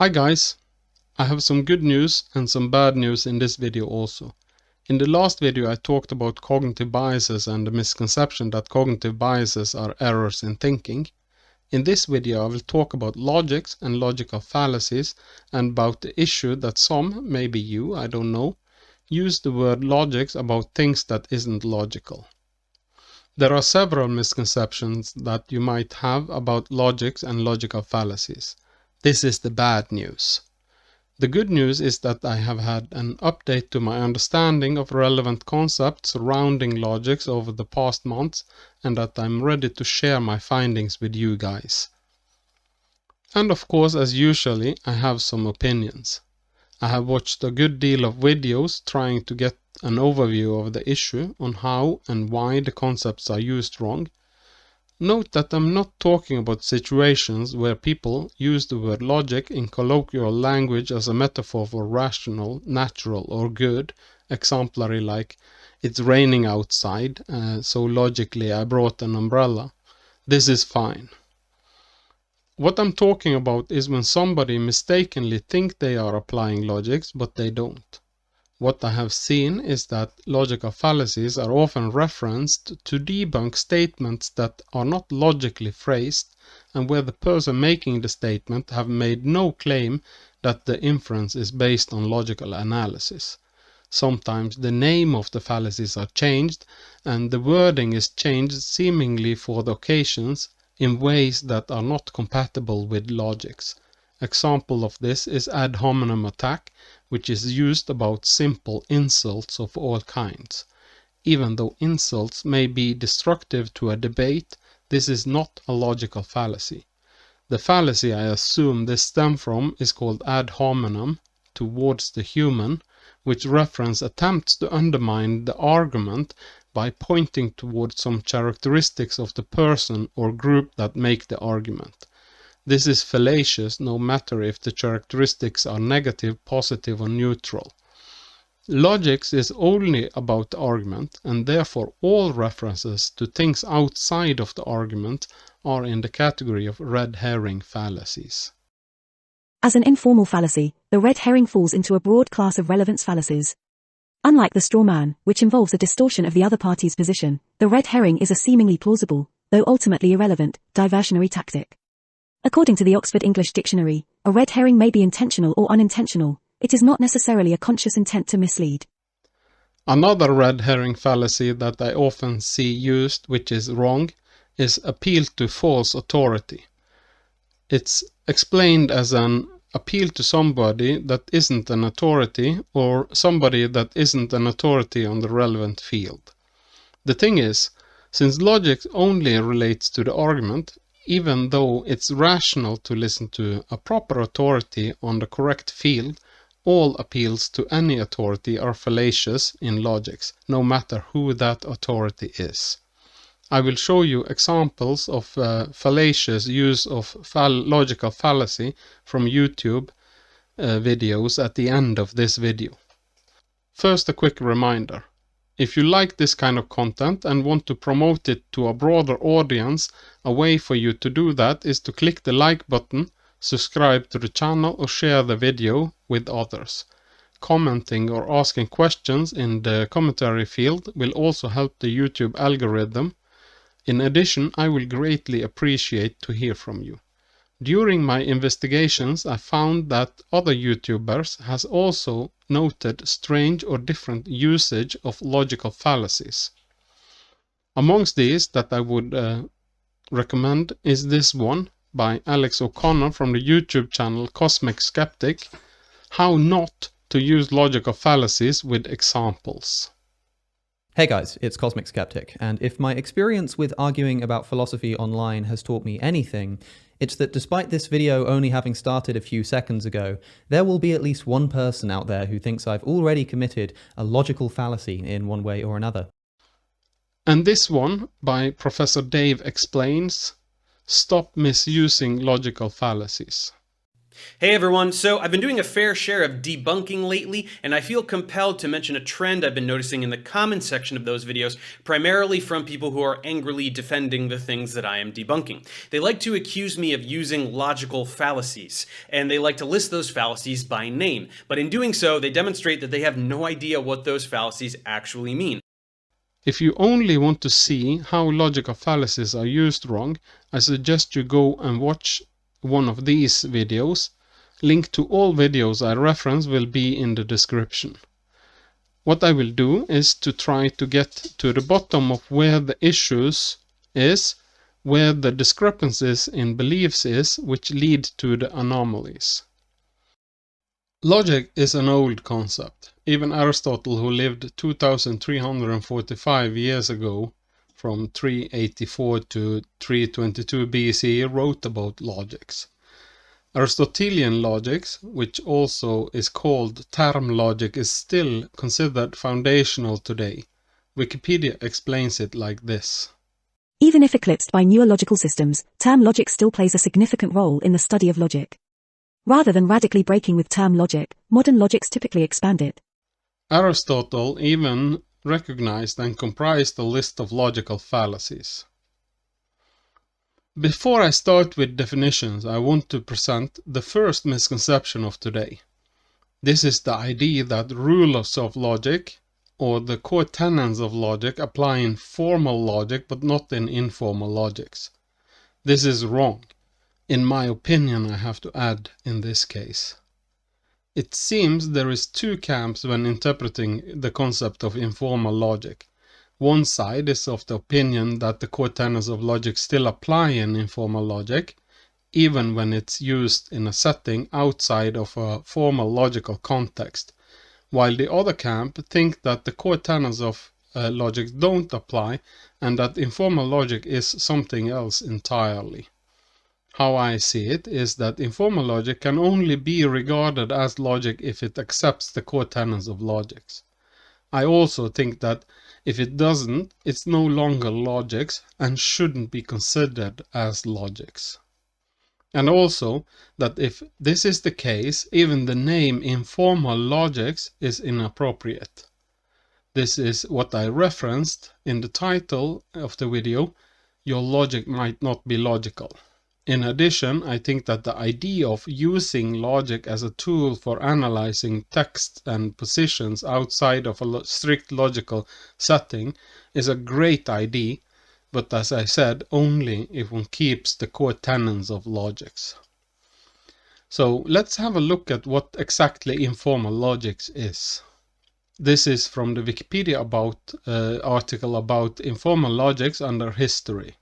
Hi guys, I have some good news and some bad news in this video also. In the last video I talked about cognitive biases and the misconception that cognitive biases are errors in thinking. In this video I will talk about logics and logical fallacies and about the issue that some, maybe you, I don't know, use the word logics about things that isn't logical. There are several misconceptions that you might have about logics and logical fallacies. This is the bad news. The good news is that I have had an update to my understanding of relevant concepts surrounding logics over the past months and that I'm ready to share my findings with you guys. And of course, as usually, I have some opinions. I have watched a good deal of videos trying to get an overview of the issue on how and why the concepts are used wrong. Note that I'm not talking about situations where people use the word logic in colloquial language as a metaphor for rational, natural or good, exemplary like it's raining outside, so logically I brought an umbrella. This is fine. What I'm talking about is when somebody mistakenly think they are applying logics but they don't. What I have seen is that logical fallacies are often referenced to debunk statements that are not logically phrased and where the person making the statement have made no claim that the inference is based on logical analysis. Sometimes the name of the fallacies are changed and the wording is changed seemingly for the occasions in ways that are not compatible with logics. Example of this is ad hominem attack, which is used about simple insults of all kinds. Even though insults may be destructive to a debate, this is not a logical fallacy. The fallacy I assume this stems from is called ad hominem, towards the human, which reference attempts to undermine the argument by pointing towards some characteristics of the person or group that make the argument. This is fallacious no matter if the characteristics are negative, positive or neutral. Logics is only about the argument and therefore all references to things outside of the argument are in the category of red herring fallacies. As an informal fallacy, the red herring falls into a broad class of relevance fallacies. Unlike the straw man, which involves a distortion of the other party's position, the red herring is a seemingly plausible, though ultimately irrelevant, diversionary tactic. According to the Oxford English Dictionary, a red herring may be intentional or unintentional. It is not necessarily a conscious intent to mislead. Another red herring fallacy that I often see used, which is wrong, is appeal to false authority. It's explained as an appeal to somebody that isn't an authority or somebody that isn't an authority on the relevant field. The thing is, since logic only relates to the argument, even though it's rational to listen to a proper authority on the correct field, all appeals to any authority are fallacious in logics, no matter who that authority is. I will show you examples of fallacious use of logical fallacy from YouTube videos at the end of this video. First, a quick reminder. If you like this kind of content and want to promote it to a broader audience, a way for you to do that is to click the like button, subscribe to the channel or share the video with others. Commenting or asking questions in the commentary field will also help the YouTube algorithm. In addition, I will greatly appreciate to hear from you. During my investigations, I found that other YouTubers has also noted strange or different usage of logical fallacies. Amongst these that I would recommend is this one by Alex O'Connor from the YouTube channel Cosmic Skeptic, How Not to Use Logical Fallacies with Examples. Hey guys, it's Cosmic Skeptic, and if my experience with arguing about philosophy online has taught me anything, it's that despite this video only having started a few seconds ago, there will be at least one person out there who thinks I've already committed a logical fallacy in one way or another. And this one by Professor Dave explains, Stop Misusing Logical Fallacies. Hey everyone, so I've been doing a fair share of debunking lately, and I feel compelled to mention a trend I've been noticing in the comment section of those videos, primarily from people who are angrily defending the things that I am debunking. They like to accuse me of using logical fallacies, and they like to list those fallacies by name, but in doing so, they demonstrate that they have no idea what those fallacies actually mean. If you only want to see how logical fallacies are used wrong, I suggest you go and watch one of these videos. Link to all videos I reference will be in the description. What I will do is to try to get to the bottom of where the issues is, where the discrepancies in beliefs is, which lead to the anomalies. Logic is an old concept. Even Aristotle, who lived 2345 years ago, from 384 to 322 BC, wrote about logics. Aristotelian logics, which also is called term logic, is still considered foundational today. Wikipedia explains it like this. Even if eclipsed by newer logical systems, term logic still plays a significant role in the study of logic. Rather than radically breaking with term logic, modern logics typically expand it. Aristotle even recognized and comprised a list of logical fallacies. Before I start with definitions, I want to present the first misconception of today. This is the idea that rulers of logic, or the core tenets of logic, apply in formal logic but not in informal logics. This is wrong. In my opinion, I have to add in this case. It seems there is two camps when interpreting the concept of informal logic. One side is of the opinion that the core tenets of logic still apply in informal logic, even when it's used in a setting outside of a formal logical context, while the other camp think that the core tenets of logic don't apply and that informal logic is something else entirely. How I see it is that informal logic can only be regarded as logic if it accepts the core tenets of logics. I also think that if it doesn't, it's no longer logics and shouldn't be considered as logics. And also that if this is the case, even the name informal logics is inappropriate. This is what I referenced in the title of the video, Your Logic Might Not Be Logical. In addition, I think that the idea of using logic as a tool for analyzing text and positions outside of a strict logical setting is a great idea, but as I said, only if one keeps the core tenets of logics. So let's have a look at what exactly informal logics is. This is from the Wikipedia article about informal logics under history.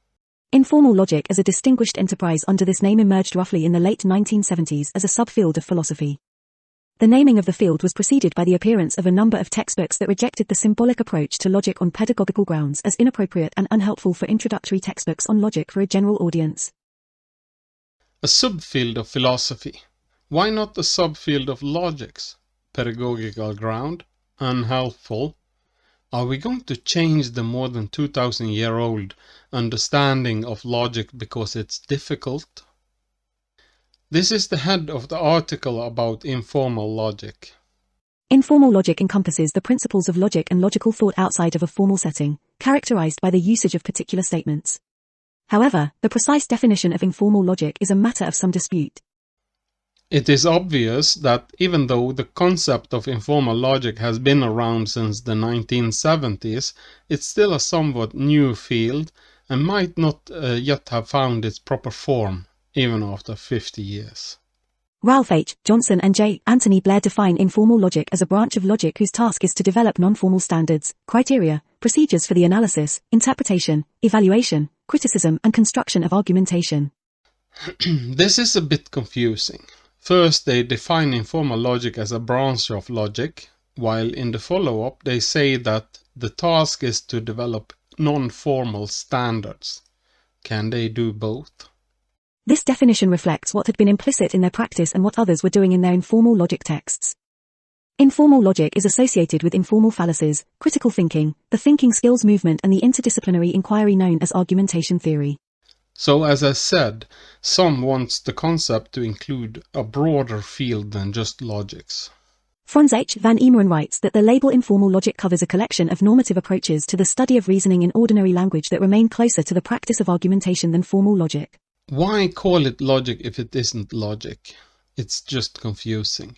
Informal logic as a distinguished enterprise under this name emerged roughly in the late 1970s as a subfield of philosophy. The naming of the field was preceded by the appearance of a number of textbooks that rejected the symbolic approach to logic on pedagogical grounds as inappropriate and unhelpful for introductory textbooks on logic for a general audience. A subfield of philosophy. Why not a subfield of logics? Pedagogical ground? Unhelpful? Are we going to change the more than 2000-year-old understanding of logic because it's difficult? This is the head of the article about informal logic. Informal logic encompasses the principles of logic and logical thought outside of a formal setting, characterized by the usage of particular statements. However, the precise definition of informal logic is a matter of some dispute. It is obvious that even though the concept of informal logic has been around since the 1970s, it's still a somewhat new field and might not yet have found its proper form, even after 50 years. Ralph H. Johnson and J. Anthony Blair define informal logic as a branch of logic whose task is to develop non-formal standards, criteria, procedures for the analysis, interpretation, evaluation, criticism, and construction of argumentation. This is a bit confusing. First, they define informal logic as a branch of logic, while in the follow-up they say that the task is to develop non-formal standards. Can they do both? This definition reflects what had been implicit in their practice and what others were doing in their informal logic texts. Informal logic is associated with informal fallacies, critical thinking, the thinking skills movement, and the interdisciplinary inquiry known as argumentation theory. So as I said, some wants the concept to include a broader field than just logics. Franz H. van Emeren writes that the label informal logic covers a collection of normative approaches to the study of reasoning in ordinary language that remain closer to the practice of argumentation than formal logic. Why call it logic if it isn't logic? It's just confusing.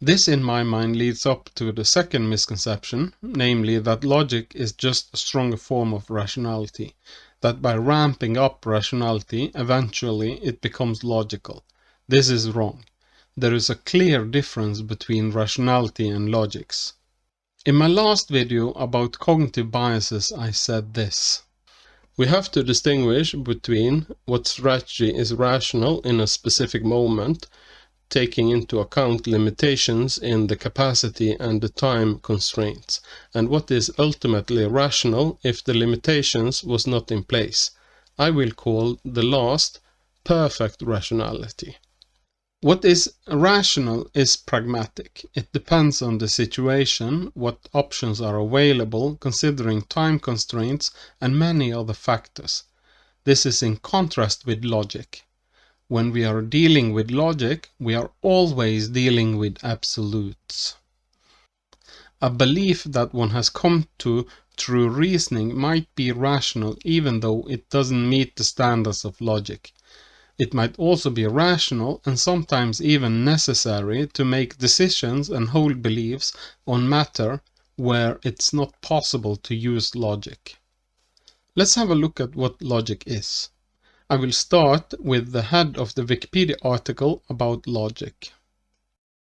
This in my mind leads up to the second misconception, namely that logic is just a stronger form of rationality, that by ramping up rationality, eventually it becomes logical. This is wrong. There is a clear difference between rationality and logics. In my last video about cognitive biases, I said this. We have to distinguish between what strategy is rational in a specific moment, taking into account limitations in the capacity and the time constraints, and what is ultimately rational if the limitations was not in place. I will call the last perfect rationality. What is rational is pragmatic. It depends on the situation, what options are available, considering time constraints and many other factors. This is in contrast with logic. When we are dealing with logic, we are always dealing with absolutes. A belief that one has come to through reasoning might be rational even though it doesn't meet the standards of logic. It might also be rational and sometimes even necessary to make decisions and hold beliefs on matter where it's not possible to use logic. Let's have a look at what logic is. I will start with the head of the Wikipedia article about logic.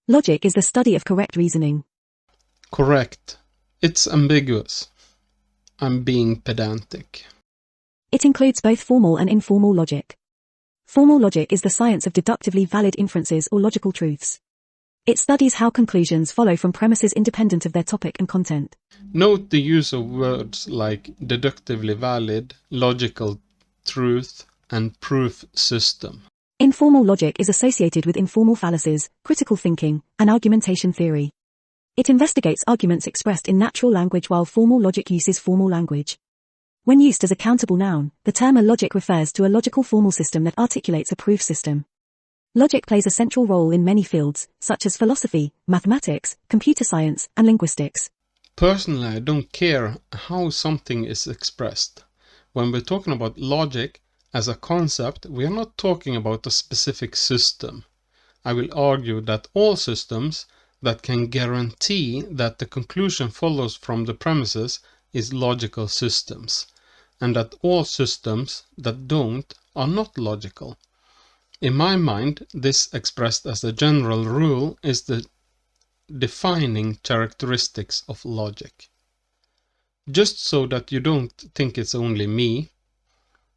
Logic is the study of correct reasoning. Correct. It's ambiguous. I'm being pedantic. It includes both formal and informal logic. Formal logic is the science of deductively valid inferences or logical truths. It studies how conclusions follow from premises independent of their topic and content. Note the use of words like deductively valid, logical truth, and proof system. Informal logic is associated with informal fallacies, critical thinking, and argumentation theory. It investigates arguments expressed in natural language while formal logic uses formal language. When used as a countable noun, the term a logic refers to a logical formal system that articulates a proof system. Logic plays a central role in many fields, such as philosophy, mathematics, computer science, and linguistics. Personally, I don't care how something is expressed. When we're talking about logic as a concept, we are not talking about a specific system. I will argue that all systems that can guarantee that the conclusion follows from the premises is logical systems, and that all systems that don't are not logical. In my mind, this expressed as a general rule is the defining characteristics of logic. Just so that you don't think it's only me,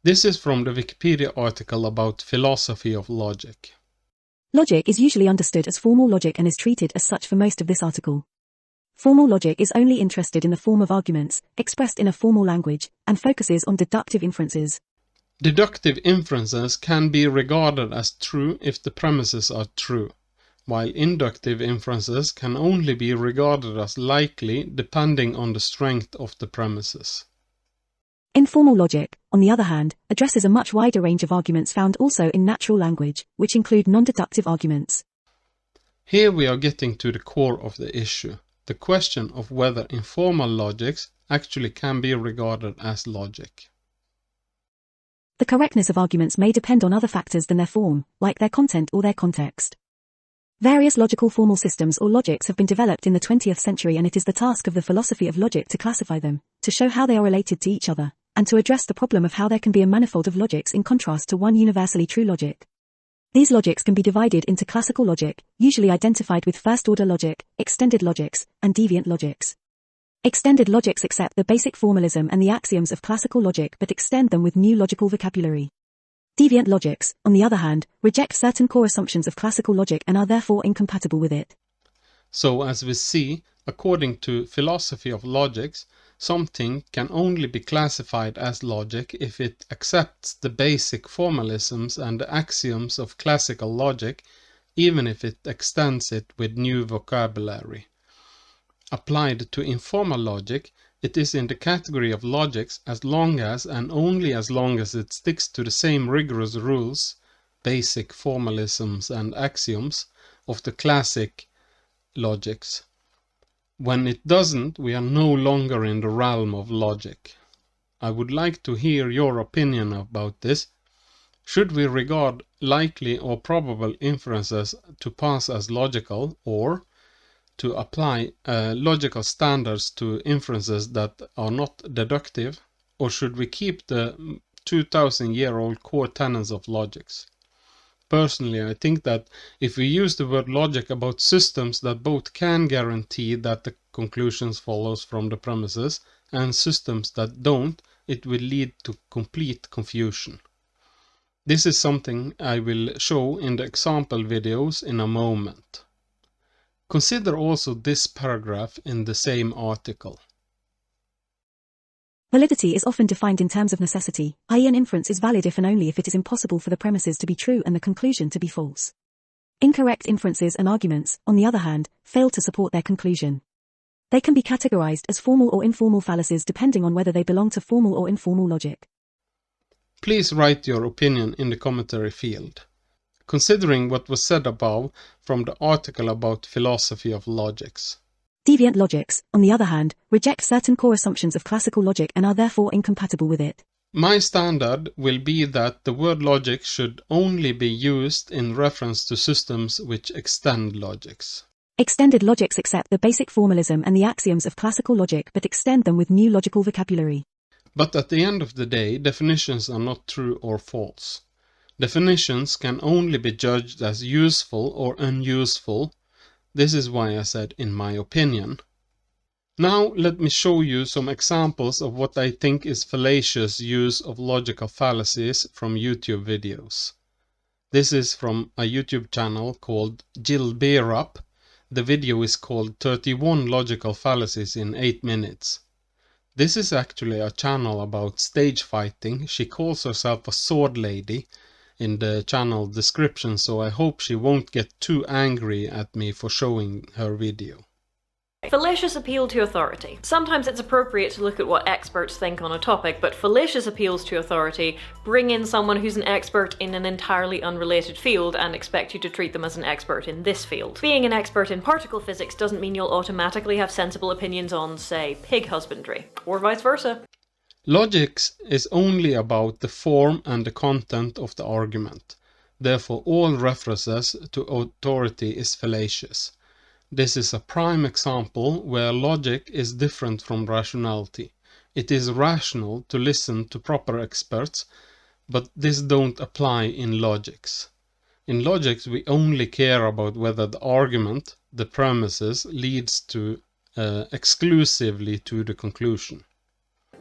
this is from the Wikipedia article about philosophy of logic. Logic is usually understood as formal logic and is treated as such for most of this article. Formal logic is only interested in the form of arguments, expressed in a formal language, and focuses on deductive inferences. Deductive inferences can be regarded as true if the premises are true, while inductive inferences can only be regarded as likely depending on the strength of the premises. Informal logic, on the other hand, addresses a much wider range of arguments found also in natural language, which include non-deductive arguments. Here we are getting to the core of the issue. The question of whether informal logics actually can be regarded as logic. The correctness of arguments may depend on other factors than their form, like their content or their context. Various logical formal systems or logics have been developed in the 20th century, and it is the task of the philosophy of logic to classify them, to show how they are related to each other, and to address the problem of how there can be a manifold of logics in contrast to one universally true logic. These logics can be divided into classical logic, usually identified with first-order logic, extended logics, and deviant logics. Extended logics accept the basic formalism and the axioms of classical logic but extend them with new logical vocabulary. Deviant logics, on the other hand, reject certain core assumptions of classical logic and are therefore incompatible with it. So as we see, according to philosophy of logics, something can only be classified as logic if it accepts the basic formalisms and the axioms of classical logic, even if it extends it with new vocabulary. Applied to informal logic, It is in the category of logics as long as and only as long as it sticks to the same rigorous rules, basic formalisms and axioms of the classic logics. When it doesn't, we are no longer in the realm of logic. I would like to hear your opinion about this. Should we regard likely or probable inferences to pass as logical, or to apply logical standards to inferences that are not deductive, or should we keep the 2000-year-old core tenets of logics? Personally, I think that if we use the word logic about systems that both can guarantee that the conclusions follows from the premises and systems that don't, it will lead to complete confusion. This is something I will show in the example videos in a moment. Consider also this paragraph in the same article. Validity is often defined in terms of necessity, i.e. an inference is valid if and only if it is impossible for the premises to be true and the conclusion to be false. Incorrect inferences and arguments, on the other hand, fail to support their conclusion. They can be categorized as formal or informal fallacies depending on whether they belong to formal or informal logic. Please write your opinion in the commentary field. Considering what was said above from the article about philosophy of logics. Deviant logics, on the other hand, reject certain core assumptions of classical logic and are therefore incompatible with it. My standard will be that the word logic should only be used in reference to systems which extend logics. Extended logics accept the basic formalism and the axioms of classical logic but extend them with new logical vocabulary. But at the end of the day, definitions are not true or false. Definitions can only be judged as useful or unuseful. This is why I said in my opinion. Now let me show you some examples of what I think is fallacious use of logical fallacies from YouTube videos. This is from a YouTube channel called Bearup. The video is called 31 Logical Fallacies in 8 minutes. This is actually a channel about stage fighting. She calls herself a sword lady in the channel description, so I hope she won't get too angry at me for showing her video. Fallacious appeal to authority. Sometimes it's appropriate to look at what experts think on a topic, but fallacious appeals to authority bring in someone who's an expert in an entirely unrelated field and expect you to treat them as an expert in this field. Being an expert in particle physics doesn't mean you'll automatically have sensible opinions on, say, pig husbandry, or vice versa. Logics is only about the form and the content of the argument. Therefore, all references to authority is fallacious. This is a prime example where logic is different from rationality. It is rational to listen to proper experts, but this don't apply in logics. In logics, we only care about whether the argument, the premises, leads to exclusively to the conclusion.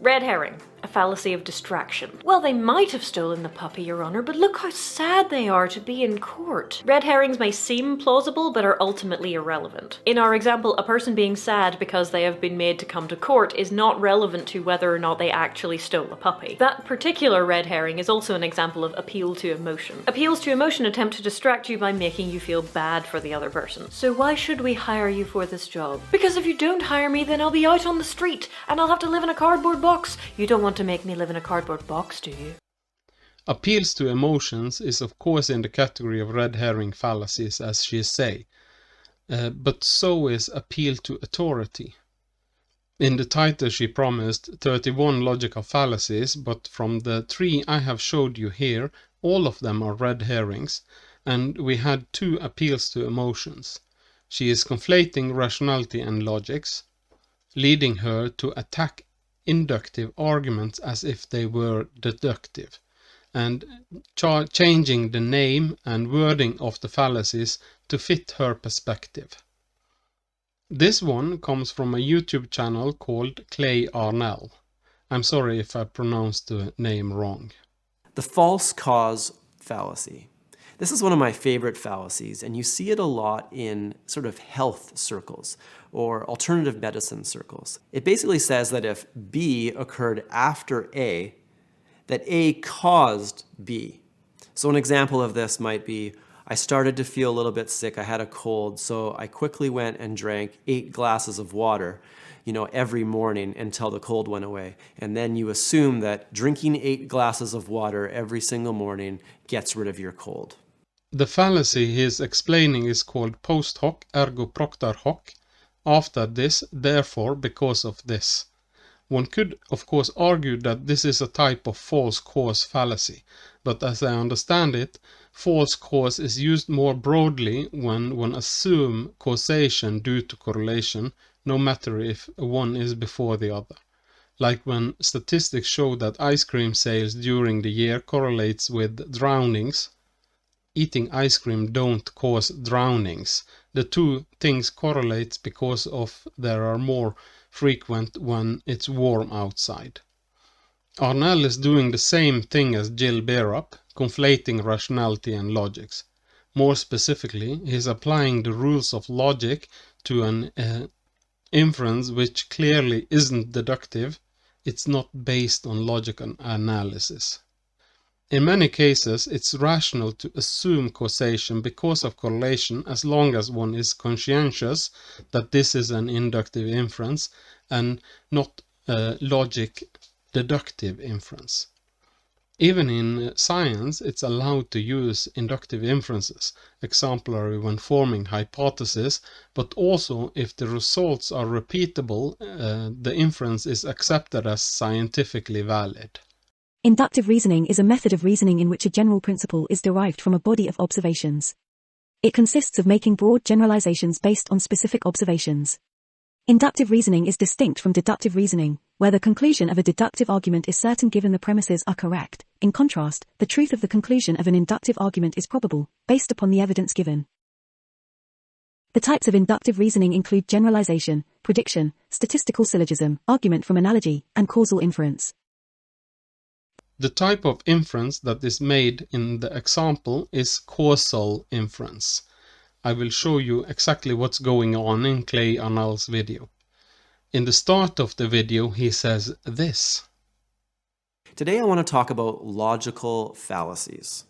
Red herring, a fallacy of distraction. Well, they might have stolen the puppy, Your Honor, but look how sad they are to be in court. Red herrings may seem plausible, but are ultimately irrelevant. In our example, a person being sad because they have been made to come to court is not relevant to whether or not they actually stole a puppy. That particular red herring is also an example of appeal to emotion. Appeals to emotion attempt to distract you by making you feel bad for the other person. So why should we hire you for this job? Because if you don't hire me, then I'll be out on the street, and I'll have to live in a cardboard box. You don't want to make me live in a cardboard box, do you? Appeals to emotions is of course in the category of red herring fallacies, as she say, but so is appeal to authority. In the title she promised 31 logical fallacies, but from the 3 I have showed you here, all of them are red herrings, and we had 2 appeals to emotions. She is conflating rationality and logics, leading her to attack inductive arguments as if they were deductive, and changing the name and wording of the fallacies to fit her perspective. This one comes from a YouTube channel called Arnall. I'm sorry if I pronounced the name wrong. The false cause fallacy. This is one of my favorite fallacies, and you see it a lot in sort of health circles or alternative medicine circles. It basically says that if B occurred after A, that A caused B. So an example of this might be, I started to feel a little bit sick, I had a cold, so I quickly went and drank 8 glasses of water. every morning until the cold went away. And then you assume that drinking 8 glasses of water every single morning gets rid of your cold. The fallacy he is explaining is called post hoc ergo propter hoc, after this, therefore, because of this. One could, of course, argue that this is a type of false cause fallacy, but as I understand it, false cause is used more broadly when one assumes causation due to correlation, no matter if one is before the other. Like when statistics show that ice cream sales during the year correlates with drownings. Eating ice cream don't cause drownings. The two things correlate because of there are more frequent when it's warm outside. Arnall is doing the same thing as Jill Bearup, conflating rationality and logics. More specifically, he is applying the rules of logic to an inference which clearly isn't deductive. It's not based on logical analysis. In many cases, it's rational to assume causation because of correlation as long as one is conscientious that this is an inductive inference and not a logic deductive inference. Even in science, it's allowed to use inductive inferences, exemplary when forming hypotheses, but also if the results are repeatable, the inference is accepted as scientifically valid. Inductive reasoning is a method of reasoning in which a general principle is derived from a body of observations. It consists of making broad generalizations based on specific observations. Inductive reasoning is distinct from deductive reasoning, where the conclusion of a deductive argument is certain given the premises are correct. In contrast, the truth of the conclusion of an inductive argument is probable, based upon the evidence given. The types of inductive reasoning include generalization, prediction, statistical syllogism, argument from analogy, and causal inference. The type of inference that is made in the example is causal inference. I will show you exactly what's going on in Clay Arnall's video. In the start of the video, he says this. Today I want to talk about logical fallacies.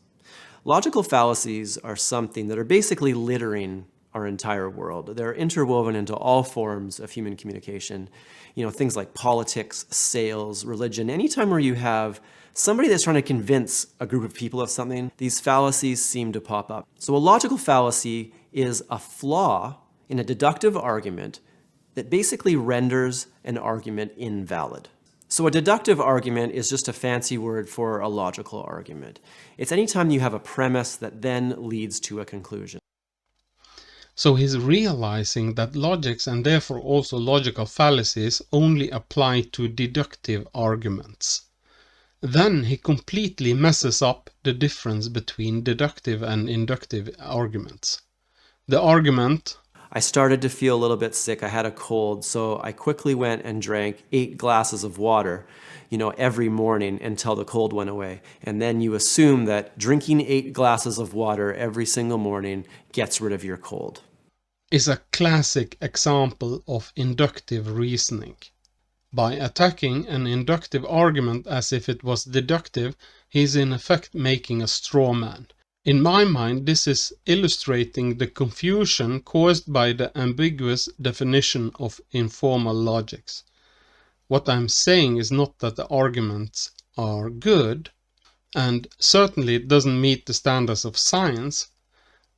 Logical fallacies are something that are basically littering our entire world. They're interwoven into all forms of human communication. Things like politics, sales, religion. Anytime where you have somebody that's trying to convince a group of people of something, these fallacies seem to pop up. So a logical fallacy is a flaw in a deductive argument that basically renders an argument invalid. So a deductive argument is just a fancy word for a logical argument. It's anytime you have a premise that then leads to a conclusion. So he's realizing that logics and therefore also logical fallacies only apply to deductive arguments. Then he completely messes up the difference between deductive and inductive arguments. The argument, I started to feel a little bit sick. I had a cold, so I quickly went and drank 8 glasses of water, every morning until the cold went away. And then you assume that drinking 8 glasses of water every single morning gets rid of your cold. Is a classic example of inductive reasoning. By attacking an inductive argument as if it was deductive, he is in effect making a straw man. In my mind, this is illustrating the confusion caused by the ambiguous definition of informal logics. What I'm saying is not that the arguments are good, and certainly it doesn't meet the standards of science,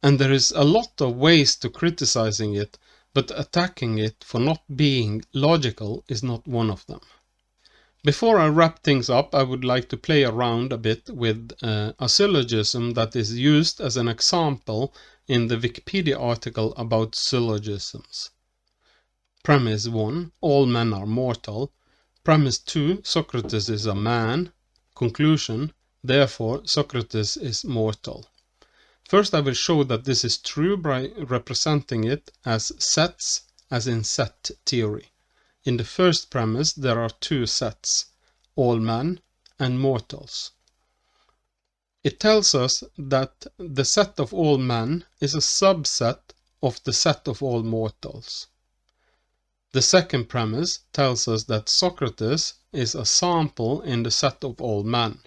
and there is a lot of ways to criticizing it, but attacking it for not being logical is not one of them. Before I wrap things up, I would like to play around a bit with a syllogism that is used as an example in the Wikipedia article about syllogisms. Premise 1, all men are mortal. Premise 2, Socrates is a man. Conclusion, therefore Socrates is mortal. First I will show that this is true by representing it as sets, as in set theory. In the first premise there are 2 sets, all men and mortals. It tells us that the set of all men is a subset of the set of all mortals. The second premise tells us that Socrates is a sample in the set of all men.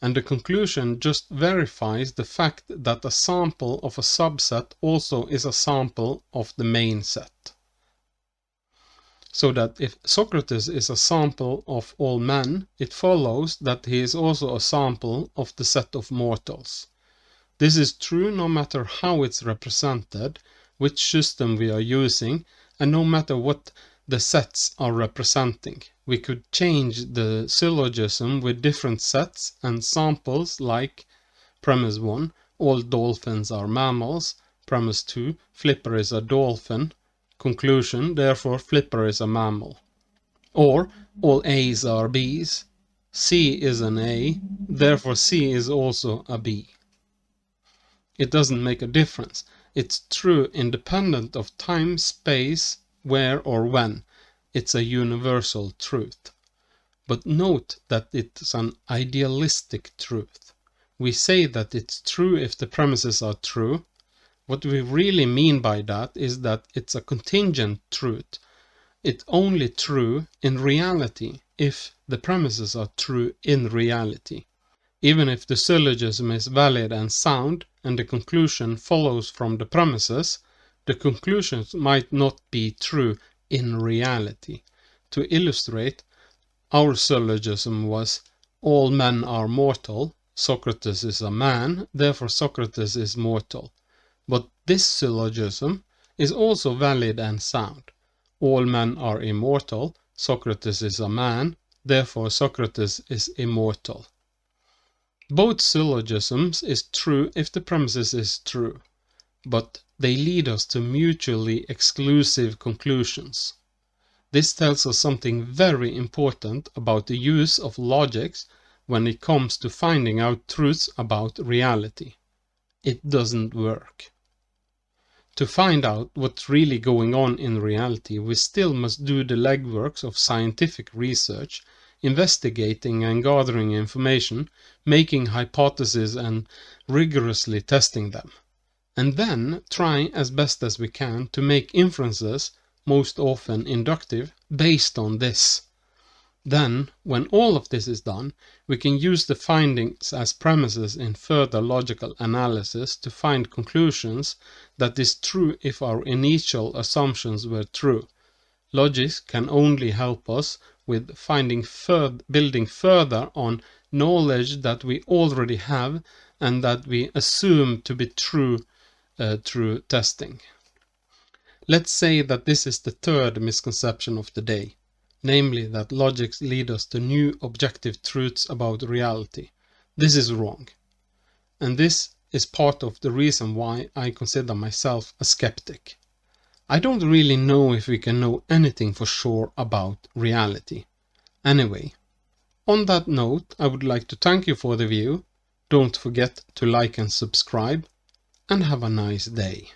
And the conclusion just verifies the fact that a sample of a subset also is a sample of the main set. So that if Socrates is a sample of all men, it follows that he is also a sample of the set of mortals. This is true no matter how it's represented, which system we are using, and no matter what the sets are representing. We could change the syllogism with different sets and samples, like premise 1, all dolphins are mammals, premise 2, Flipper is a dolphin, conclusion, therefore Flipper is a mammal. Or all A's are B's, C is an A, therefore C is also a B. It doesn't make a difference. It's true independent of time, space, where or when. It's a universal truth. But note that it's an idealistic truth. We say that it's true if the premises are true. What we really mean by that is that it's a contingent truth. It's only true in reality if the premises are true in reality. Even if the syllogism is valid and sound and the conclusion follows from the premises, the conclusions might not be true in reality. To illustrate, our syllogism was all men are mortal, Socrates is a man, therefore Socrates is mortal. But this syllogism is also valid and sound. All men are immortal, Socrates is a man, therefore Socrates is immortal. Both syllogisms is true if the premises is true, but they lead us to mutually exclusive conclusions. This tells us something very important about the use of logics when it comes to finding out truths about reality. It doesn't work. To find out what's really going on in reality, we still must do the legwork of scientific research, investigating and gathering information, making hypotheses and rigorously testing them. And then try as best as we can to make inferences, most often inductive, based on this. Then, when all of this is done, we can use the findings as premises in further logical analysis to find conclusions that is true if our initial assumptions were true. Logic can only help us with building further on knowledge that we already have and that we assume to be true through testing. Let's say that this is the third misconception of the day, namely that logics lead us to new objective truths about reality. This is wrong. And this is part of the reason why I consider myself a skeptic. I don't really know if we can know anything for sure about reality. Anyway, on that note, I would like to thank you for the view. Don't forget to like and subscribe, and have a nice day.